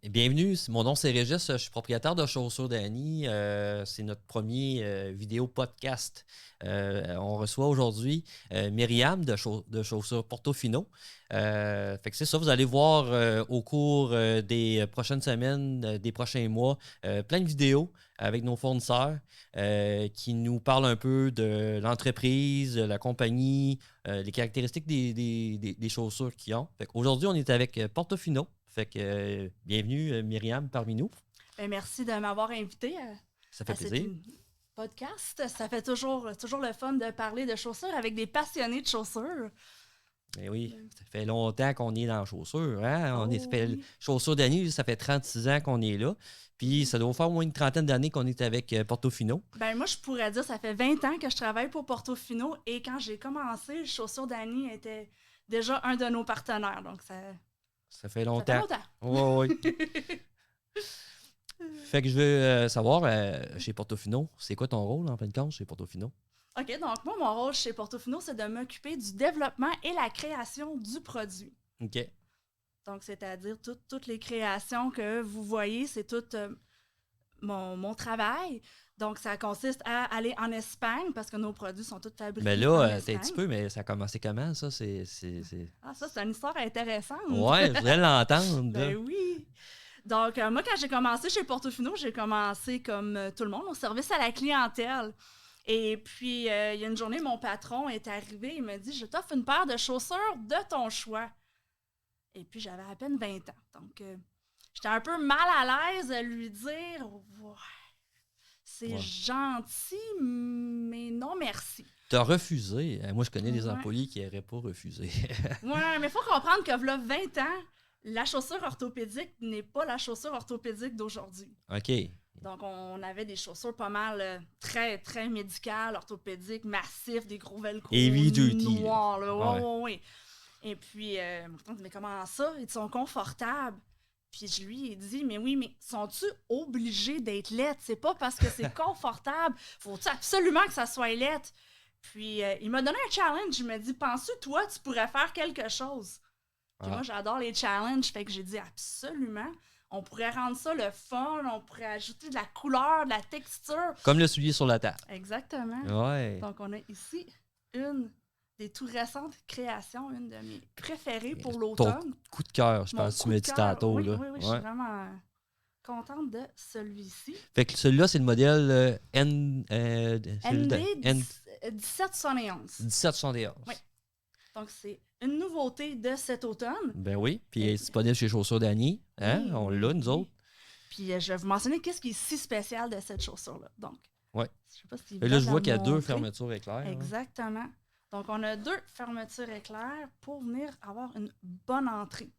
Bienvenue, mon nom c'est Régis, je suis propriétaire de Chaussures d'Annie. C'est notre premier vidéo podcast. On reçoit aujourd'hui Myriam de Chaussures Portofino. Fait que c'est ça, vous allez voir au cours des prochaines semaines, des prochains mois, plein de vidéos avec nos fournisseurs qui nous parlent un peu de l'entreprise, la compagnie, les caractéristiques des chaussures qu'ils ont. Fait qu'aujourd'hui, on est avec Portofino. Fait que bienvenue Myriam parmi nous. Bien, merci de m'avoir invité Ça fait à plaisir. podcast. Ça fait toujours le fun de parler de chaussures avec des passionnés de chaussures. Ben oui, ça fait longtemps qu'on est dans la chaussure. Hein? Ça fait Oui. Chaussures d'Annie, ça fait 36 ans qu'on est là. Puis ça doit faire au moins une trentaine d'années qu'on est avec Portofino. Ben moi, je pourrais dire ça fait 20 ans que je travaille pour Portofino et quand j'ai commencé, Chaussures d'Annie était déjà un de nos partenaires. Donc Ça fait longtemps. Ça fait longtemps. Oui. Fait que je veux savoir, chez Portofino, c'est quoi ton rôle en fin de compte chez Portofino? OK, donc moi, mon rôle chez Portofino, c'est de m'occuper du développement et la création du produit. OK. Donc, c'est-à-dire toutes les créations que vous voyez, c'est tout mon travail. Donc, ça consiste à aller en Espagne parce que nos produits sont tous fabriqués Mais en là, Espagne. t'es un petit peu, mais ça a commencé comment, ça? Ah, ça, c'est une histoire intéressante. Ouais, je voudrais l'entendre. Ben oui. Donc, moi, quand j'ai commencé chez Portofino, j'ai commencé comme tout le monde, au service à la clientèle. Et puis, il y a une journée, mon patron est arrivé, il m'a dit « Je t'offre une paire de chaussures de ton choix. » Et puis, j'avais à peine 20 ans. Donc, j'étais un peu mal à l'aise à lui dire « Ouais, c'est gentil, mais non merci. » T'as refusé. Moi, je connais des employés qui n'auraient pas refusé. Ouais, mais il faut comprendre que là, 20 ans, la chaussure orthopédique n'est pas la chaussure orthopédique d'aujourd'hui. OK. Donc, on avait des chaussures pas mal très, très médicales, orthopédiques, massifs, des gros velcro Heavy duty. noirs. Là. Ouais. Et puis, on dit, mais comment ça? Ils sont confortables. Puis je lui ai dit, mais oui, mais sont-tu obligés d'être laides? C'est pas parce que c'est confortable. Faut-tu absolument que ça soit laide? Puis, il m'a donné un challenge. Il m'a dit, penses-tu, toi, tu pourrais faire quelque chose? Puis moi, j'adore les challenges. Fait que j'ai dit, absolument. On pourrait rendre ça le fun, on pourrait ajouter de la couleur, de la texture. Comme le soulier sur la table. Exactement. Ouais. Donc, on a ici une des tout récentes créations, une de mes préférées pour l'automne. Ton coup de cœur, je pense que tu me dis tantôt. Oui, là. je suis vraiment contente de celui-ci. Fait que celui-là, c'est le modèle ND 1771. 1771. Oui. Donc, c'est une nouveauté de cet automne. Ben oui, puis il est disponible chez Chaussures d'Annie. Hein? Oui, on l'a, nous autres. Puis je vais vous mentionner qu'est-ce qui est si spécial de cette chaussure-là. Donc, ouais. Je sais pas si Et là, je vois qu'il y a deux fermetures éclairs. Exactement. Hein? Donc, on a deux fermetures éclairs pour venir avoir une bonne entrée.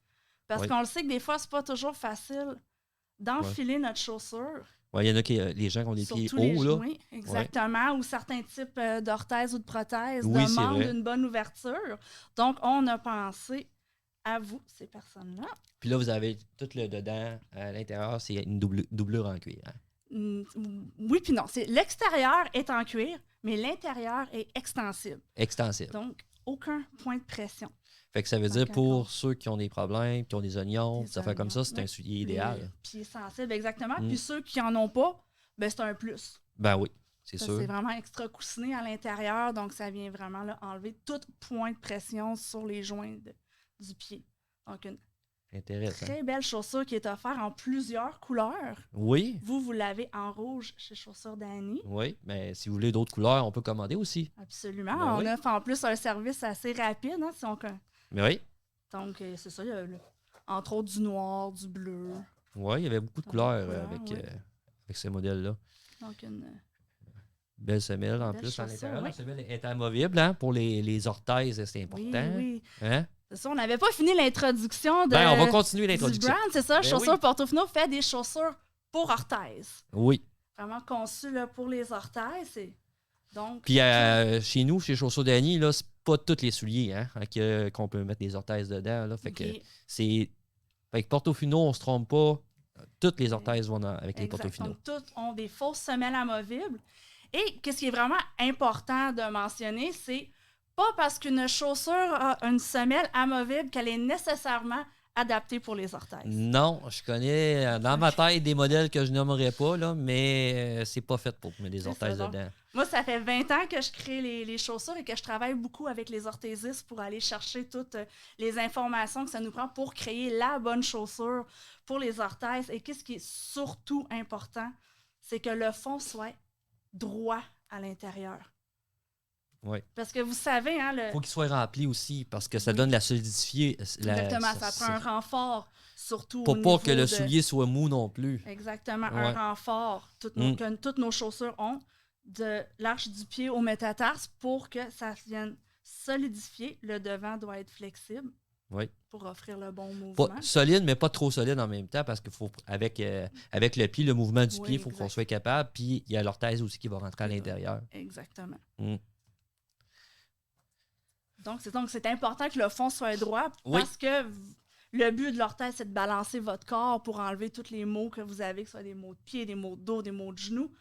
Parce qu'on le sait que des fois, c'est pas toujours facile d'enfiler notre chaussure. Oui, il y en a les gens qui ont des pieds hauts. Là. Oui, exactement. Ou certains types d'orthèses ou de prothèses demandent une bonne ouverture. Donc, on a pensé à vous, ces personnes-là. Puis là, vous avez tout le dedans, à l'intérieur, c'est une doublure en cuir. Hein? Oui, puis non. L'extérieur est en cuir, mais l'intérieur est extensible. Extensible. Donc, aucun point de pression. Fait que ça veut dire pour ceux qui ont des problèmes, qui ont des oignons, ça fait comme ça, c'est un soulier idéal. Pieds sensibles, exactement. Puis ceux qui n'en ont pas, ben c'est un plus. Ben oui, c'est sûr. C'est vraiment extra coussiné à l'intérieur, donc ça vient vraiment là, enlever tout point de pression sur les joints du pied. Donc, une très belle chaussure qui est offerte en plusieurs couleurs. Oui. Vous l'avez en rouge chez Chaussures d'Annie. Oui, mais si vous voulez d'autres couleurs, on peut commander aussi. Absolument. Ben on offre en plus un service assez rapide. Hein, si on... Mais oui. Donc, c'est ça. Il y a entre autres du noir, du bleu. Oui, il y avait beaucoup de couleurs avec ces modèles-là. Donc, une belle semelle en plus à l'intérieur. La semelle est amovible hein, pour les orthèses, c'est important. Oui. Hein? C'est ça, on n'avait pas fini l'introduction de. On va continuer l'introduction. Du brand, c'est ça. Chaussures Portofino fait des chaussures pour orthèses. Oui. Vraiment conçues là, pour les orthèses. Donc. Puis chez nous, chez Chaussures d'Annie, là, c'est pas tous les souliers hein, qu'on peut mettre des orthèses dedans. Là, fait que c'est. Fait que Portofino, on se trompe pas. Toutes les orthèses vont avec les Portofino. Donc, toutes ont des fausses semelles amovibles. Et ce qui est vraiment important de mentionner, c'est pas parce qu'une chaussure a une semelle amovible qu'elle est nécessairement adaptés pour les orthèses. Non, je connais dans ma tête des modèles que je nommerai pas, là, mais c'est pas fait pour mettre des C'est orthèses ça, donc, dedans. moi, ça fait 20 ans que je crée les chaussures et que je travaille beaucoup avec les orthésistes pour aller chercher toutes les informations que ça nous prend pour créer la bonne chaussure pour les orthèses. Et qu'est-ce qui est surtout important, c'est que le fond soit droit à l'intérieur. Oui. Parce que vous savez, hein, Il faut qu'il soit rempli aussi parce que ça Oui. donne la solidifier. Exactement, ça prend un renfort, surtout pour au niveau pas que le de... soulier soit mou non plus. Exactement, Ouais. un renfort que toutes nos chaussures ont de l'arche du pied au métatarse pour que ça vienne solidifier. Le devant doit être flexible Oui. pour offrir le bon mouvement. Pas solide, mais pas trop solide en même temps parce qu'il faut, avec le pied, le mouvement du pied, il faut qu'on soit capable. Puis il y a l'orthèse aussi qui va rentrer à l'intérieur. Exactement. Donc, c'est important que le fond soit droit parce que le but de l'orthèse, c'est de balancer votre corps pour enlever tous les maux que vous avez, que ce soit des maux de pied, des maux de dos, des maux de genoux.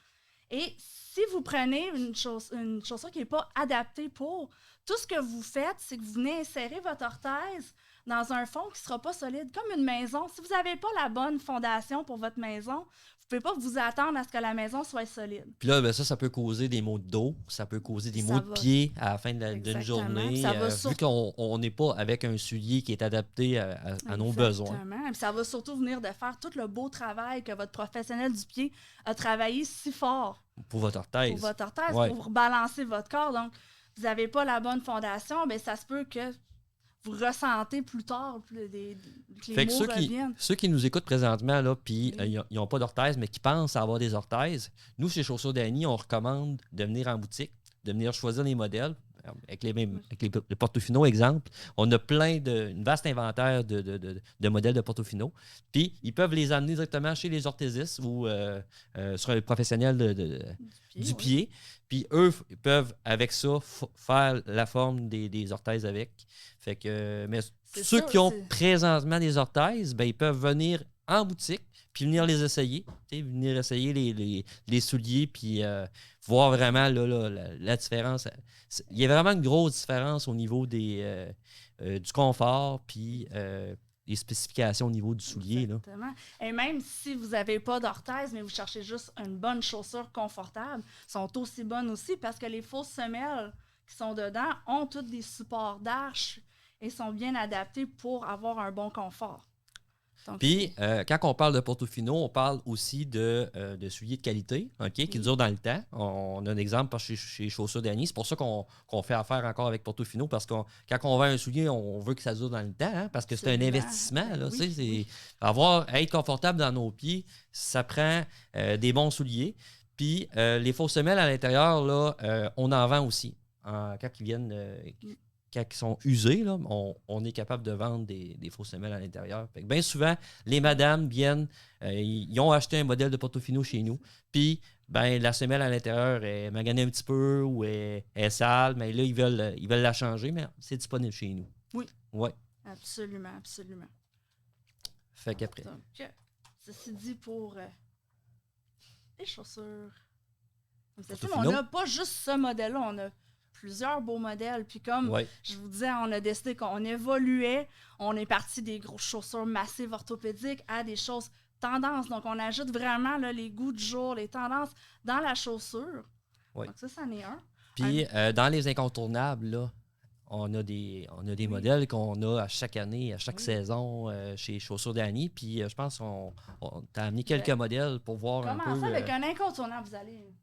Et si vous prenez une chaussure qui n'est pas adaptée pour, tout ce que vous faites, c'est que vous venez insérer votre orthèse dans un fond qui ne sera pas solide, comme une maison. Si vous n'avez pas la bonne fondation pour votre maison, vous ne pouvez pas vous attendre à ce que la maison soit solide. Puis là, ben ça peut causer des maux de dos, ça peut causer des maux de pied à la fin d'une journée, vu qu'on n'est pas avec un soulier qui est adapté à nos besoins. Exactement. Ça va surtout venir de faire tout le beau travail que votre professionnel du pied a travaillé si fort. Pour votre orthèse. Pour votre orthèse, pour rebalancer votre corps. Donc, vous n'avez pas la bonne fondation, bien, ça se peut que vous ressentez plus tard que les maux reviennent. Ceux qui nous écoutent présentement, là, puis ils n'ont pas d'orthèse, mais qui pensent avoir des orthèses, nous, chez Chaussures d'Annie, on recommande de venir en boutique, de venir choisir les modèles. Avec les Portofino, exemple, on a une vaste inventaire de modèles de Portofino. Puis, ils peuvent les amener directement chez les orthésistes ou sur un professionnel du pied. Puis, eux, ils peuvent, avec ça, faire la forme des orthèses avec. Fait que, mais ceux qui ont présentement des orthèses, ben, ils peuvent venir en boutique puis venir les essayer. Venir essayer les souliers puis voir vraiment la différence. Il y a vraiment une grosse différence au niveau du confort puis les spécifications au niveau du soulier. Exactement. Là. Et même si vous n'avez pas d'orthèse, mais vous cherchez juste une bonne chaussure confortable, sont aussi bonnes aussi parce que les fausses semelles qui sont dedans ont tous des supports d'arche et sont bien adaptés pour avoir un bon confort. Puis, quand on parle de Portofino, on parle aussi de souliers de qualité, qui durent dans le temps. On a un exemple chez Chaussures d'Annie. C'est pour ça qu'on fait affaire encore avec Portofino, parce que quand on vend un soulier, on veut que ça dure dans le temps, parce que c'est un investissement. Là, être confortable dans nos pieds, ça prend des bons souliers. Puis, les fausses semelles à l'intérieur, là, on en vend aussi. Quand ils viennent... quand ils sont usés, là, on est capable de vendre des fausses semelles à l'intérieur. Bien souvent, les madames viennent, ils ont acheté un modèle de Portofino chez nous, puis ben, la semelle à l'intérieur est maganée un petit peu ou est sale, mais là, ils veulent la changer, mais c'est disponible chez nous. Oui. Ouais. Absolument, absolument. Fait qu'après. Donc, ceci dit pour les chaussures. On n'a pas juste ce modèle-là, on a plusieurs beaux modèles. Puis comme je vous disais, on a décidé qu'on évoluait. On est parti des grosses chaussures massives orthopédiques à des choses tendances. Donc, on ajoute vraiment là, les goûts du jour, les tendances dans la chaussure. Donc, ça en est un. Puis, dans les incontournables, là, on a des modèles qu'on a à chaque année, à chaque saison chez Chaussures d'Annie. Puis, je pense qu'on t'a amené quelques modèles pour voir un peu... Commencez avec un incontournable. Vous allez...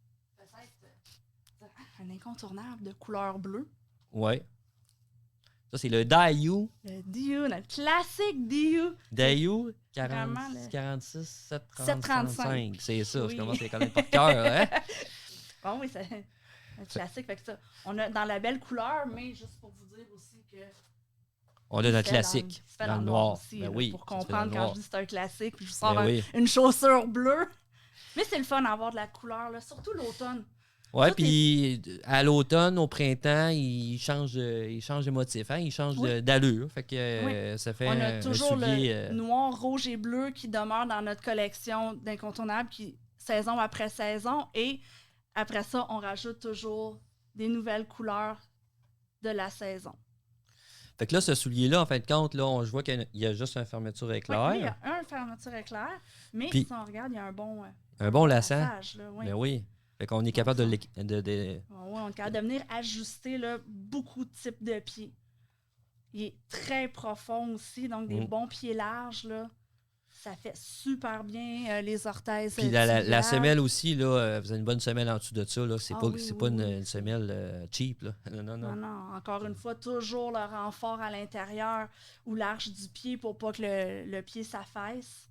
Un incontournable de couleur bleue. Oui. Ça, c'est le Dayu. Le Dayu, notre classique Dayu. Dayu 46 735. C'est ça, je commence à les connaître par cœur. Hein? Bon, oui, c'est un classique. Fait que ça, on a dans la belle couleur, mais juste pour vous dire aussi que... On a notre classique dans le noir. Aussi, ben là, oui, pour comprendre quand je dis c'est un classique, puis je vous sors une chaussure bleue. Mais c'est le fun d'avoir de la couleur, là, surtout l'automne. Oui, puis à l'automne, au printemps, il change de motif, hein? Il change d'allure. Fait que ça fait on a toujours le noir, rouge et bleu qui demeure dans notre collection d'incontournables saison après saison. Et après ça, on rajoute toujours des nouvelles couleurs de la saison. Fait que là, ce soulier-là, en fin de compte, là, je vois qu'il y a juste une fermeture Oui, éclair. il y a un fermeture éclair, mais Puis, si on regarde, il y a un bon laçant. laçage, là, oui. Ben oui. Fait qu'on est Donc, capable ça, de... on est capable de venir ajuster là, beaucoup de types de pieds. Il est très profond aussi, donc des bons pieds larges, là. Ça fait super bien les orthèses Puis la tibiales. semelle aussi, là, vous avez une bonne semelle en dessous de ça. Là. C'est Ah pas, oui, c'est oui, pas oui. une semelle cheap. Là. Non, non, Non, non. non, encore une fois, toujours le renfort à l'intérieur ou l'arche du pied pour pas que le pied s'affaisse.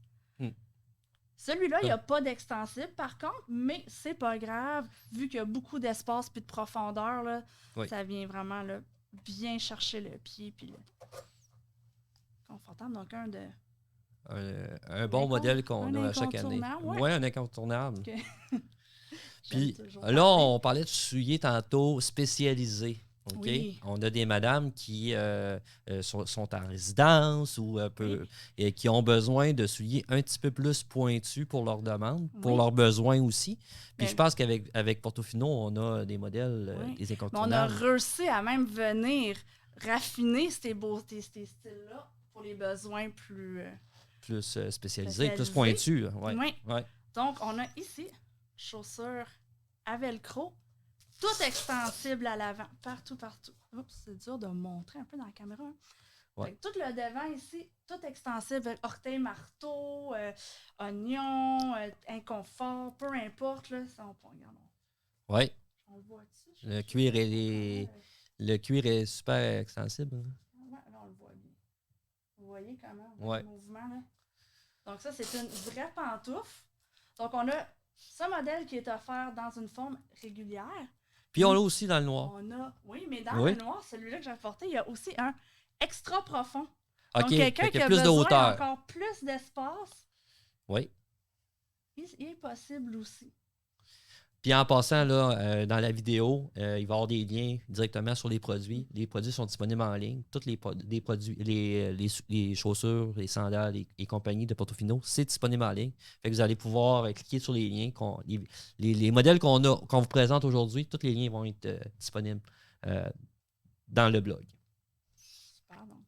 Celui-là, il n'y a pas d'extensible, par contre, mais c'est pas grave, vu qu'il y a beaucoup d'espace puis de profondeur, là, ça vient vraiment là, bien chercher le pied puis le confortable. Donc, Un bon modèle qu'on a à chaque année. Ouais. Ouais, un incontournable. Okay. Puis là, on parlait de souliers tantôt spécialisés. OK? Oui. On a des madames qui sont en résidence ou et qui ont besoin de souliers un petit peu plus pointus pour leurs demandes, pour leurs besoins aussi. Puis je pense qu'avec Portofino, on a des modèles, des incontournables. Mais on a réussi à même venir raffiner ces styles-là pour les besoins plus spécialisés, plus pointus. Ouais. Oui. Ouais. Donc, on a ici chaussures à velcro, tout extensible à l'avant, partout. Oups, c'est dur de montrer un peu dans la caméra. Hein? Ouais. Tout le devant ici, tout extensible, orteil, marteau, oignon, inconfort, peu importe. Là, ça, regarde. Oui. On le voit dessus. Le cuir est super extensible. Hein? Oui, là, on le voit bien. Vous voyez comment? Le mouvement, là? Donc, ça, c'est une vraie pantoufle. Donc, on a ce modèle qui est offert dans une forme régulière. Puis on l'a aussi dans le noir. Oui, mais dans le noir, celui-là que j'ai apporté, il y a aussi un extra profond. OK. Donc, quelqu'un qui a plus besoin de hauteur. encore plus d'espace, oui. Il est possible aussi. Puis en passant, là, dans la vidéo, il va y avoir des liens directement sur les produits. Les produits sont disponibles en ligne. Tous les produits, les chaussures, les sandales et compagnie de Portofino, c'est disponible en ligne. Fait que vous allez pouvoir cliquer sur les liens. Les modèles qu'on vous présente aujourd'hui, tous les liens vont être disponibles dans le blog. Super, donc.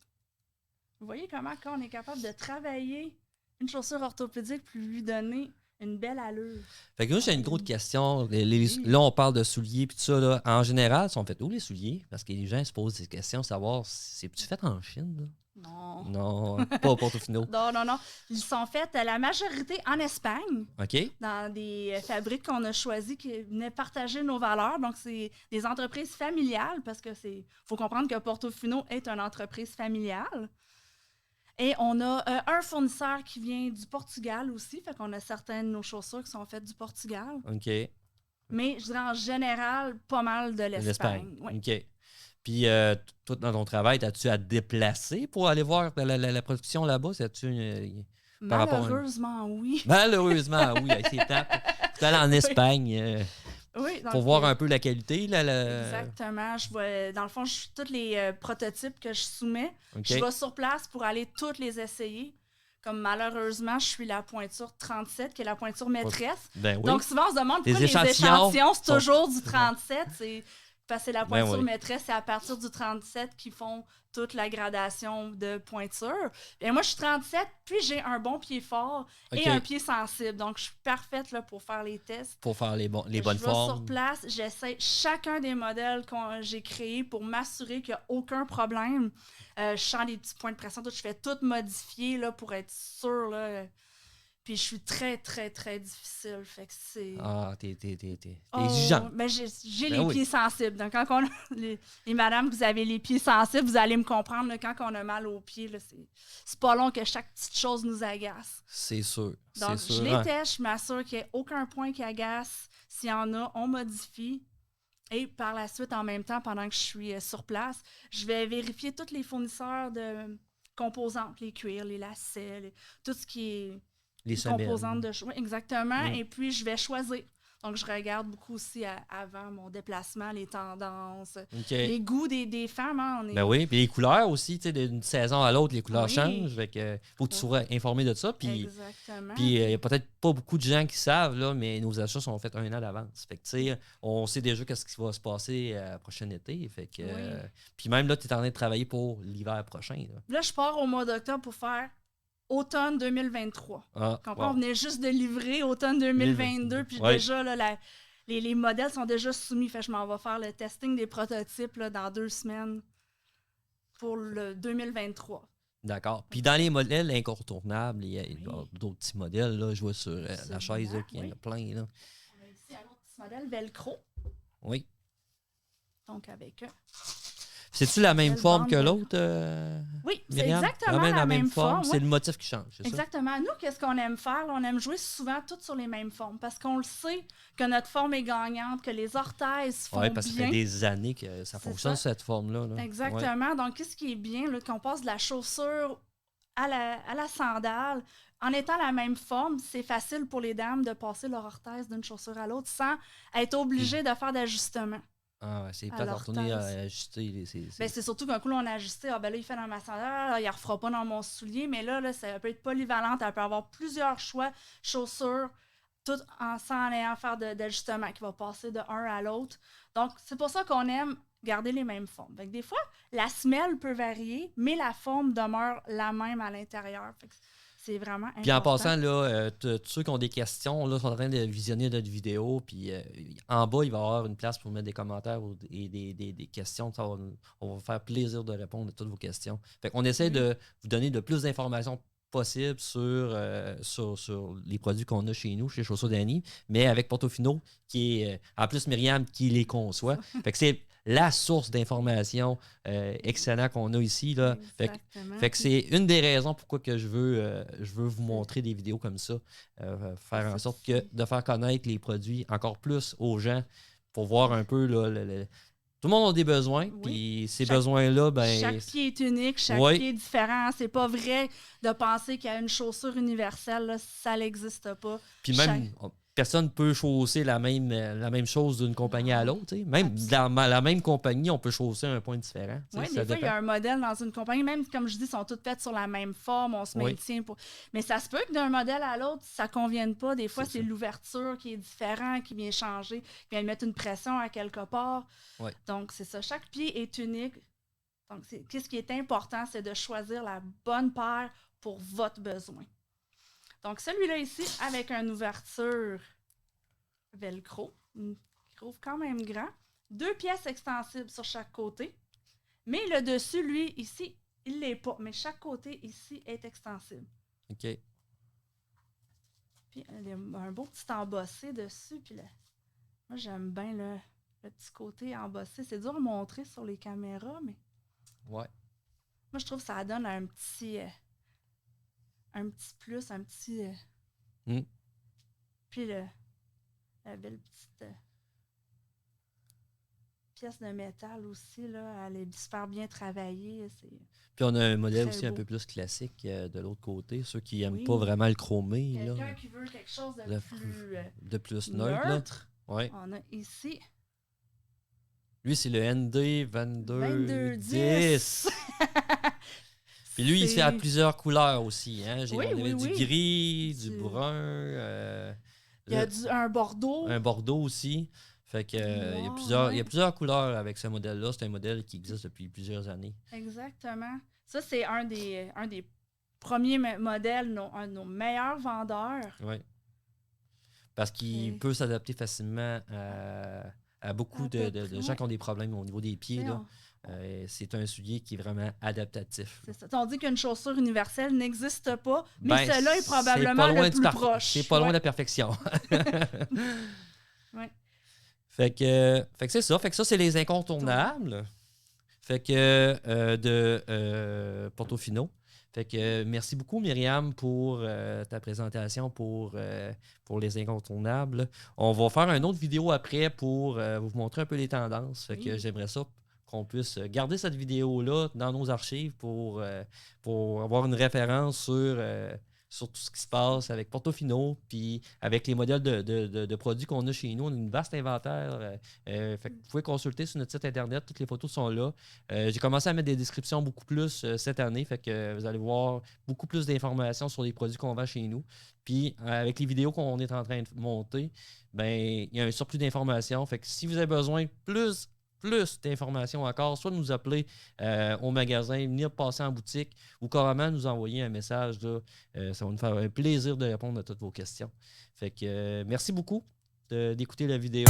Vous voyez comment quand on est capable de travailler une chaussure orthopédique pour lui donner une belle allure. Fait que moi, j'ai une grosse question. Là, on parle de souliers et tout ça. Là. En général, ils sont faits où les souliers? Parce que les gens se posent des questions, savoir c'est-tu fait en Chine? Là? Non. Non, pas au Portofino. Non. Ils sont faits la majorité en Espagne. OK. Dans des fabriques qu'on a choisies qui venaient partager nos valeurs. Donc, c'est des entreprises familiales parce que faut comprendre que Portofino est une entreprise familiale. Et on a un fournisseur qui vient du Portugal aussi, fait qu'on a certaines de nos chaussures qui sont faites du Portugal. OK. Mais je dirais en général, pas mal de l'Espagne. Oui. OK. Puis, toi, dans ton travail, as-tu à te déplacer pour aller voir la production là-bas? Malheureusement, oui. Malheureusement, oui. C'est top. Tu es allé en Espagne. Oui, pour voir un peu la qualité. Exactement. Dans le fond, tous les prototypes que je soumets, je vais sur place pour aller tous les essayer. Comme malheureusement, je suis la pointure 37, qui est la pointure maîtresse. Ben oui. Donc souvent, on se demande pourquoi les échantillons, c'est toujours du 37. Parce que c'est la pointure maîtresse, c'est à partir du 37 qu'ils font toute la gradation de pointure. Et moi, je suis 37, puis j'ai un bon pied fort et un pied sensible. Donc, je suis parfaite là, pour faire les tests. Pour faire les bonnes formes. Je vais sur place, j'essaie chacun des modèles que j'ai créés pour m'assurer qu'il n'y a aucun problème. Je sens les petits points de pression, je fais tout modifier là, pour être sûre. Là. Puis je suis très, très, très difficile. Fait que c'est... Ah, t'es exigeant. Ben j'ai les pieds sensibles. Donc, quand on a les madames, vous avez les pieds sensibles, vous allez me comprendre. Là, quand on a mal aux pieds, là, c'est pas long que chaque petite chose nous agace. C'est sûr. Donc, je les teste, je m'assure qu'il n'y ait aucun point qui agace. S'il y en a, on modifie. Et par la suite, en même temps, pendant que je suis sur place, je vais vérifier tous les fournisseurs de composantes, les cuirs, les lacets, tout ce qui est... Les composantes de choix, exactement. Et puis, je vais choisir. Donc, je regarde beaucoup aussi avant mon déplacement, les tendances, OK. les goûts des femmes. Hein, on est... Ben oui, puis les couleurs aussi, tu sais, d'une saison à l'autre, les couleurs Oui. changent. Fait que faut que tu sois informé de ça. Puis Exactement. il y a peut-être pas beaucoup de gens qui savent, là, mais nos achats sont faits 1 an d'avance. Fait que, tu sais, on sait déjà qu'est-ce qui va se passer prochain été. Fait que, puis même là, tu es en train de travailler pour l'hiver prochain. Là, je pars au mois d'octobre pour faire automne 2023. Wow. On venait juste de livrer automne 2022, puis déjà, là, les modèles sont déjà soumis. Fait que je m'en vais faire le testing des prototypes là, dans 2 semaines pour le 2023. D'accord. Puis dans les modèles incontournables, il y a d'autres petits modèles. Là, je vois sur la chaise qu'il y en a plein. Là. On a ici un autre petit modèle Velcro. Oui. Donc, avec c'est-tu la même forme que l'autre? Oui, c'est Myriam? exactement la même forme. C'est le motif qui change, c'est exactement. Ça? Nous, qu'est-ce qu'on aime faire? On aime jouer souvent toutes sur les mêmes formes parce qu'on le sait que notre forme est gagnante, que les orthèses font bien. Oui, parce que ça fait des années que ça fonctionne, cette forme-là. Là. Exactement. Ouais. Donc, qu'est-ce qui est bien, là, qu'on passe de la chaussure à la sandale, en étant la même forme, c'est facile pour les dames de passer leur orthèse d'une chaussure à l'autre sans être obligées de faire d'ajustements. Ah ouais, c'est peut-être à retourner à ajuster. C'est surtout qu'un coup, là, on a ajusté. Ah, ben là, il fait dans ma sandale, il ne refera pas dans mon soulier. Mais là, ça peut être polyvalente. Elle peut avoir plusieurs choix chaussures, tout sans ayant à faire d'ajustement, qui va passer de un à l'autre. Donc, c'est pour ça qu'on aime garder les mêmes formes. Fait que des fois, la semelle peut varier, mais la forme demeure la même à l'intérieur. Fait que c'est vraiment important. Puis en passant, là, tous ceux qui ont des questions là, sont en train de visionner notre vidéo. Puis en bas, il va y avoir une place pour mettre des commentaires et des questions. On va faire plaisir de répondre à toutes vos questions. Fait qu'on essaie de vous donner le plus d'informations possible sur les produits qu'on a chez nous, chez Chaussures d'Annie, mais avec Portofino, qui est en plus Myriam qui les conçoit. Fait que c'est la source d'information excellent qu'on a ici. Là. Fait que c'est une des raisons pourquoi que je veux vous montrer des vidéos comme ça. Faire en sorte de faire connaître les produits encore plus aux gens pour voir un peu là, tout le monde a des besoins, puis ces besoins-là, ben... Chaque pied est unique, chaque pied est différent. C'est pas vrai de penser qu'il y a une chaussure universelle, là, ça n'existe pas. Puis même, personne ne peut chausser la même chose d'une compagnie à l'autre. Même dans la même compagnie, on peut chausser un point différent. Oui, des fois, il y a un modèle dans une compagnie, même comme je dis, sont toutes faites sur la même forme, on se maintient pour... Mais ça se peut que d'un modèle à l'autre, ça ne convienne pas. Des fois, c'est l'ouverture qui est différente, qui vient changer, qui vient mettre une pression à quelque part. Ouais. Donc, c'est ça. Chaque pied est unique. Donc, qu'est-ce qui est important, c'est de choisir la bonne paire pour votre besoin. Donc, celui-là ici, avec une ouverture Velcro, qui ouvre quand même grand. 2 pièces extensibles sur chaque côté. Mais le dessus, lui, ici, il ne l'est pas. Mais chaque côté, ici, est extensible. OK. Puis, il y a un beau petit embossé dessus. Puis moi, j'aime bien le petit côté embossé. C'est dur à montrer sur les caméras, mais... Ouais. Moi, je trouve que ça donne un petit plus, un petit... Puis la belle petite pièce de métal aussi, là, elle est super bien travaillée. Puis on a un modèle aussi un peu plus classique de l'autre côté, ceux qui n'aiment pas vraiment le chromé. Quelqu'un qui veut quelque chose de plus neutre. Ouais. On a ici... Lui, c'est le ND 2210. Puis lui, il se fait à plusieurs couleurs aussi. Hein? On avait du gris, du brun. Il y a un bordeaux. Un bordeaux aussi. Fait que, il y a plusieurs couleurs avec ce modèle-là. C'est un modèle qui existe depuis plusieurs années. Exactement. Ça, c'est un des premiers modèles, un de nos meilleurs vendeurs. Oui. Parce qu'il peut s'adapter facilement à beaucoup de gens qui ont des problèmes au niveau des pieds. Là. C'est un soulier qui est vraiment adaptatif. C'est ça. On dit qu'une chaussure universelle n'existe pas, mais celle-là est probablement le plus proche. C'est pas loin de la perfection. Ouais. Fait que c'est ça. Fait que ça, c'est les incontournables. Fait que de Portofino. Fait que merci beaucoup, Myriam, pour ta présentation pour les incontournables. On va faire une autre vidéo après pour vous montrer un peu les tendances. Fait que j'aimerais ça qu'on puisse garder cette vidéo-là dans nos archives pour avoir une référence sur tout ce qui se passe avec Portofino, puis avec les modèles de produits qu'on a chez nous. On a une vaste inventaire. Fait que vous pouvez consulter sur notre site internet, toutes les photos sont là. J'ai commencé à mettre des descriptions beaucoup plus cette année, fait que vous allez voir beaucoup plus d'informations sur les produits qu'on vend chez nous. Puis avec les vidéos qu'on est en train de monter, ben il y a un surplus d'informations. Fait que si vous avez besoin plus d'informations encore, soit nous appeler au magasin, venir passer en boutique ou carrément nous envoyer un message. Là. Ça va nous faire un plaisir de répondre à toutes vos questions. Fait que merci beaucoup d'écouter la vidéo.